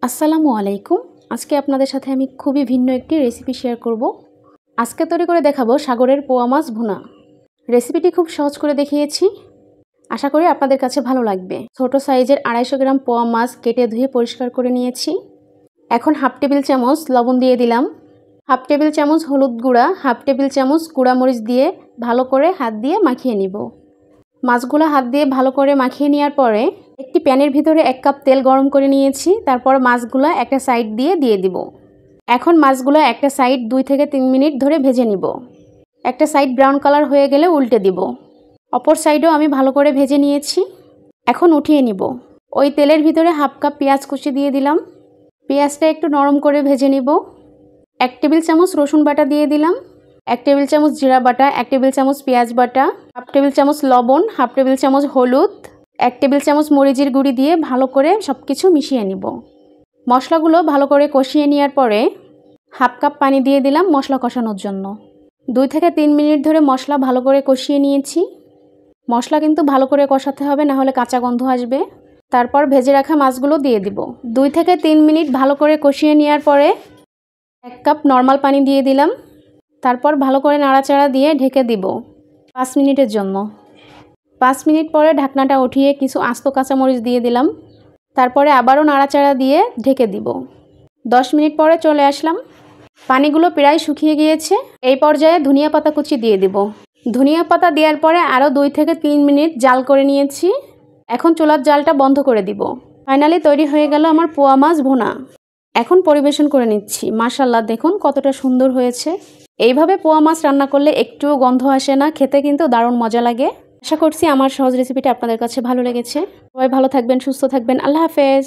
আসসালামু আলাইকুম। আজকে আপনাদের সাথে আমি খুবই ভিন্ন একটি রেসিপি শেয়ার করব। আজকে তৈরি করে দেখাবো সাগরের পোয়া মাছ ভুনা। রেসিপিটি খুব সহজ করে দেখিয়েছি, আশা করি আপনাদের কাছে ভালো লাগবে। ছোট সাইজের 250 গ্রাম পোয়া মাছ কেটে ধুয়ে পরিষ্কার করে নিয়েছি। এখন হাফ টেবিল চামচ লবণ দিয়ে দিলাম, হাফ টেবিল চামচ হলুদ গুঁড়া, হাফ টেবিল চামচ গুঁড়ামরিচ দিয়ে ভালো করে হাত দিয়ে মাখিয়ে নিব। মাছগুলো হাত দিয়ে ভালো করে মাখিয়ে নেওয়ার পরে একটি প্যানের ভিতরে 1 কাপ তেল গরম করে নিয়েছি। তারপর মাছগুলো একটা সাইড দিয়ে দিব। এখন মাছগুলো একটা সাইড 2 থেকে 3 মিনিট ধরে ভেজে নিব। একটা সাইড ব্রাউন কালার হয়ে গেলে উল্টে দিব। অপর সাইডও আমি ভালো করে ভেজে নিয়েছি। এখন উঠিয়ে নিব। ওই তেলের ভিতরে হাফ কাপ পেঁয়াজ কুচি দিয়ে দিলাম। পেঁয়াজটা একটু নরম করে ভেজে নিব। 1 টেবিল চামচ রসুন বাটা দিয়ে দিলাম, 1 টেবিল চামচ জিরা বাটা, 1 টেবিল চামচ পেঁয়াজ বাটা, হাফ টেবিল চামচ লবণ, হাফ টেবিল চামচ হলুদ, 1 টেবিল চামচ মরিচের গুঁড়ি দিয়ে ভালো করে সব কিছু মিশিয়ে নিব। মশলাগুলো ভালো করে কষিয়ে নেওয়ার পরে হাফ কাপ পানি দিয়ে দিলাম মশলা কষানোর জন্য। 2 থেকে 3 মিনিট ধরে মশলা ভালো করে কষিয়ে নিয়েছি। মশলা কিন্তু ভালো করে কষাতে হবে, না হলে কাঁচা গন্ধ আসবে। তারপর ভেজে রাখা মাছগুলো দিয়ে দিব। 2 থেকে 3 মিনিট ভালো করে কষিয়ে নেওয়ার পরে 1 কাপ নর্মাল পানি দিয়ে দিলাম। তারপর ভালো করে নাড়াচাড়া দিয়ে ঢেকে দিব 5 মিনিটের জন্য। 5 মিনিট পরে ঢাকনাটা উঠিয়ে কিছু আস্ত কাঁচামরিচ দিয়ে দিলাম। তারপরে আবারও নাড়াচাড়া দিয়ে ঢেকে দিব। 10 মিনিট পরে চলে আসলাম। পানিগুলো প্রায় শুকিয়ে গিয়েছে। এই পর্যায়ে ধনিয়া পাতা কুচি দিয়ে দিব। ধনিয়া পাতা দেওয়ার পরে আরও 2 থেকে 3 মিনিট জাল করে নিয়েছি। এখন চুলার জালটা বন্ধ করে দিব। ফাইনালি তৈরি হয়ে গেল আমার পোয়া মাছ ভুনা। এখন পরিবেশন করে নিচ্ছি। মাশাআল্লাহ, দেখুন কতটা সুন্দর হয়েছে। এইভাবে পোয়া মাছ রান্না করলে একটুও গন্ধ আসে না, খেতে কিন্তু দারুণ মজা লাগে। আশা করছি আমার সহজ রেসিপিটা আপনাদের কাছে ভালো লেগেছে। সবাই ভালো থাকবেন, সুস্থ থাকবেন। আল্লাহ হাফেজ।